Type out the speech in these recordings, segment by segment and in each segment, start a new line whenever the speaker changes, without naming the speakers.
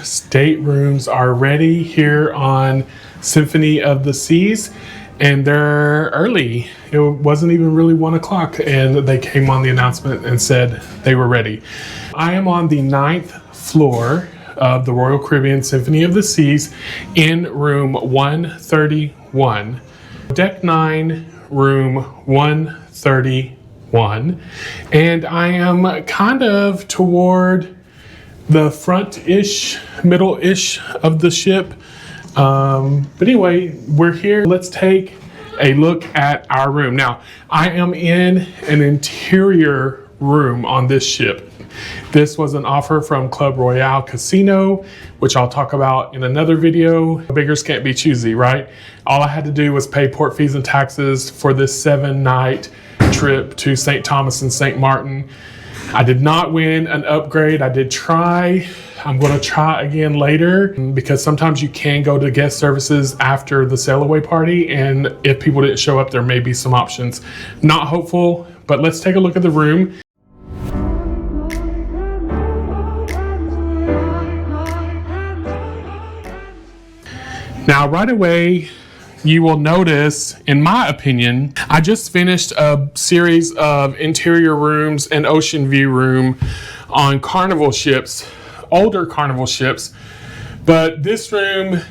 staterooms are ready here on Symphony of the Seas, and they're early. It wasn't even really 1 o'clock, and they came on the announcement and said they were ready. I am on the 9th floor of the Royal Caribbean Symphony of the Seas in room 131. Deck 9, room 131. And I am kind of toward the front-ish, middle-ish of the ship. But anyway, we're here. Let's take a look at our room. Now, I am in an interior room on this ship. This was an offer from Club Royale Casino, which I'll talk about in another video. Beggars can't be choosy, right? All I had to do was pay port fees and taxes for this 7-night trip to St. Thomas and St. Martin. I did not win an upgrade. I did try. I'm going to try again later because sometimes you can go to guest services after the sail away party, and if people didn't show up, there may be some options. Not hopeful, but let's take a look at the room. Now, right away, you will notice, in my opinion, I just finished a series of interior rooms and ocean view room on Carnival ships, older Carnival ships. But this room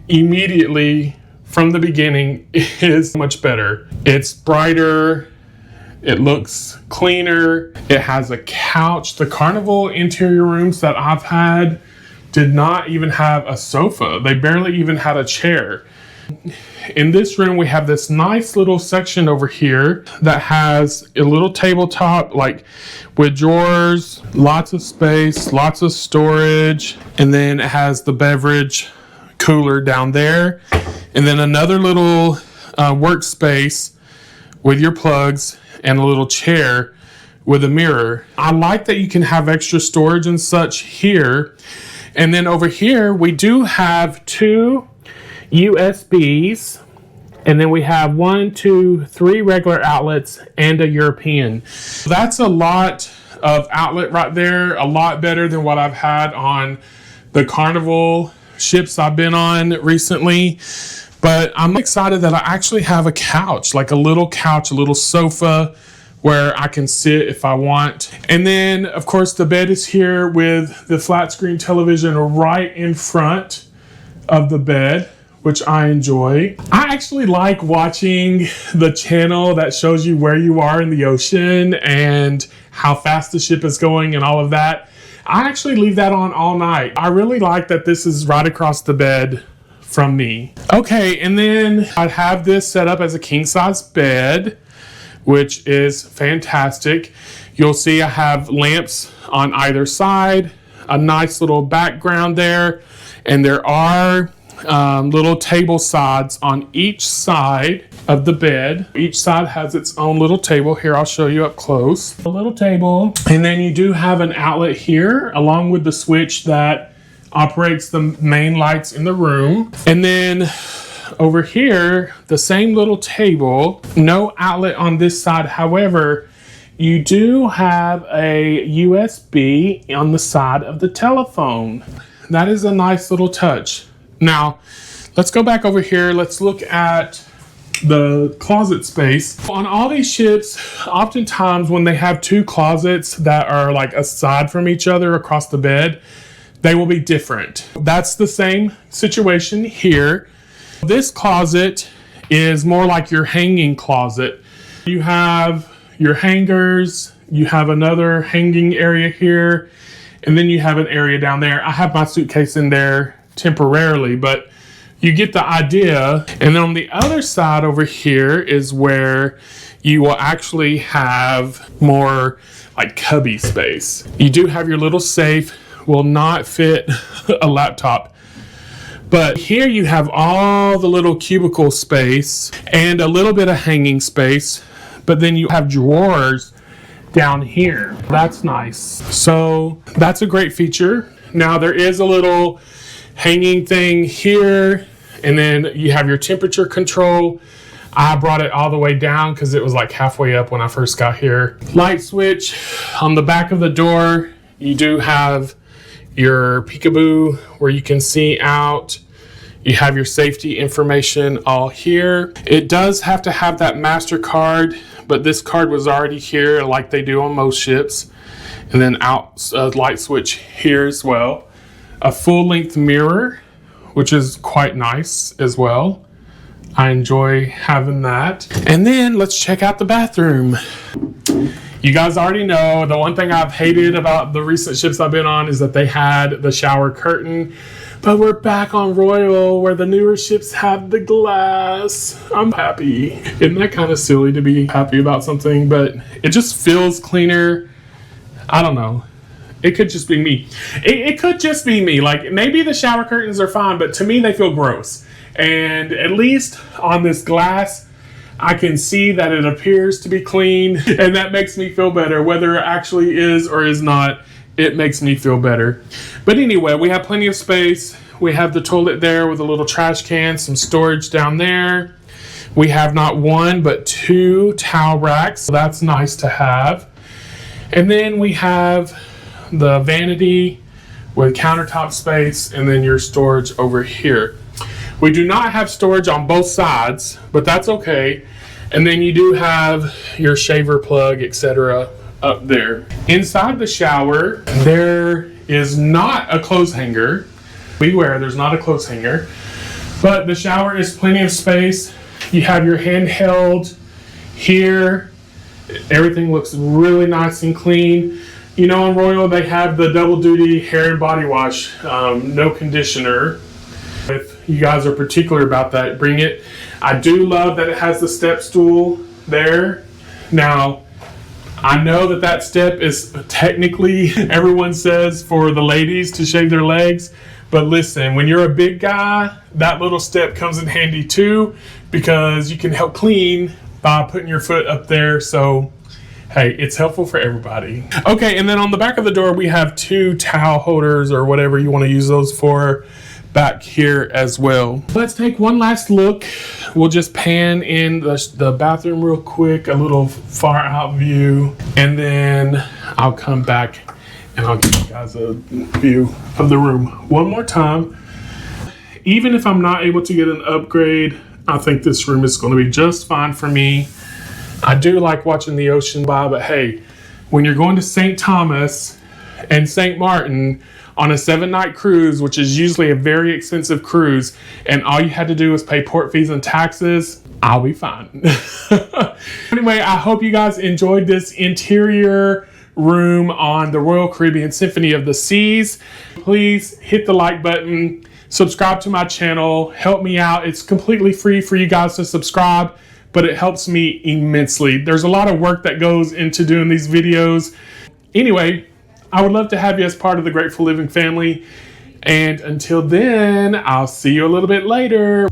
immediately from the beginning is much better. It's brighter. It looks cleaner. It has a couch. The Carnival interior rooms that I've had did not even have a sofa. They barely even had a chair. In this room, we have this nice little section over here that has a little tabletop, like with drawers, lots of space, lots of storage, and then it has the beverage cooler down there, and then another little workspace with your plugs and a little chair with a mirror. I like that you can have extra storage and such here. And then over here, we do have 2 USBs, and then we have 1, 2, 3 regular outlets and a European. That's a lot of outlet right there, a lot better than what I've had on the Carnival ships I've been on recently. But I'm excited that I actually have a couch, like a little couch, a little sofa where I can sit if I want. And then, of course, the bed is here with the flat screen television right in front of the bed, which I enjoy. I actually like watching the channel that shows you where you are in the ocean and how fast the ship is going and all of that. I actually leave that on all night. I really like that this is right across the bed from me. Okay, and then I have this set up as a king-size bed, which is fantastic. You'll see I have lamps on either side, a nice little background there, and there are little table sides on each side of the bed. Each side has its own little table. Here, I'll show you up close. A little table, and then you do have an outlet here along with the switch that operates the main lights in the room. And then over here, the same little table, no outlet on this side. However, you do have a USB on the side of the telephone. That is a nice little touch. Now, let's go back over here. Let's look at the closet space. On all these ships, oftentimes when they have 2 closets that are like aside from each other across the bed, they will be different. That's the same situation here. This closet is more like your hanging closet. You have your hangers, you have another hanging area here, and then you have an area down there. I have my suitcase in there temporarily, but you get the idea. And then on the other side over here is where you will actually have more like cubby space. You do have your little safe, will not fit a laptop. But here you have all the little cubicle space and a little bit of hanging space, but then you have drawers down here. That's nice. So that's a great feature. Now there is a little hanging thing here, and then you have your temperature control. I brought it all the way down because it was like halfway up when I first got here. Light switch on the back of the door. You do have your peekaboo where you can see out. You have your safety information all here. It does have to have that MasterCard, but this card was already here like they do on most ships. And then out a light switch here as well. A full-length mirror, which is quite nice as well. I enjoy having that. And then let's check out the bathroom. You guys already know the one thing I've hated about the recent ships I've been on is that they had the shower curtain. But we're back on Royale where the newer ships have the glass. I'm happy. Isn't that kind of silly to be happy about something? But it just feels cleaner. I don't know. It could just be me. It could just be me. Like, maybe the shower curtains are fine, but to me they feel gross. And at least on this glass, I can see that it appears to be clean, and that makes me feel better. Whether it actually is or is not, it makes me feel better. But anyway, we have plenty of space. We have the toilet there with a little trash can, some storage down there. We have not one, but 2 towel racks. So that's nice to have. And then we have the vanity with countertop space, and then your storage over here. We do not have storage on both sides, but that's okay. And then you do have your shaver plug, etc. up there. Inside the shower, there is not a clothes hanger. Beware, there's not a clothes hanger. But the shower is plenty of space. You have your handheld here. Everything looks really nice and clean. You know, on Royale, they have the double duty hair and body wash, no conditioner. If you guys are particular about that, bring it. I do love that it has the step stool there. Now, I know that that step is technically, everyone says, for the ladies to shave their legs. But listen, when you're a big guy, that little step comes in handy too, because you can help clean by putting your foot up there. So, hey, it's helpful for everybody. Okay, and then on the back of the door, we have 2 towel holders or whatever you want to use those for back here as well. Let's take one last look. We'll just pan in the bathroom real quick, a little far out view, and then I'll come back and I'll give you guys a view of the room one more time. Even if I'm not able to get an upgrade, I think this room is going to be just fine for me. I do like watching the ocean by, but hey, when you're going to St. Thomas and St. Martin on a 7-night cruise, which is usually a very expensive cruise, and all you had to do was pay port fees and taxes, I'll be fine. Anyway, I hope you guys enjoyed this interior room on the Royal Caribbean Symphony of the Seas. Please hit the like button, subscribe to my channel, help me out. It's completely free for you guys to subscribe, but it helps me immensely. There's a lot of work that goes into doing these videos. Anyway, I would love to have you as part of the Grateful Living family. And until then, I'll see you a little bit later.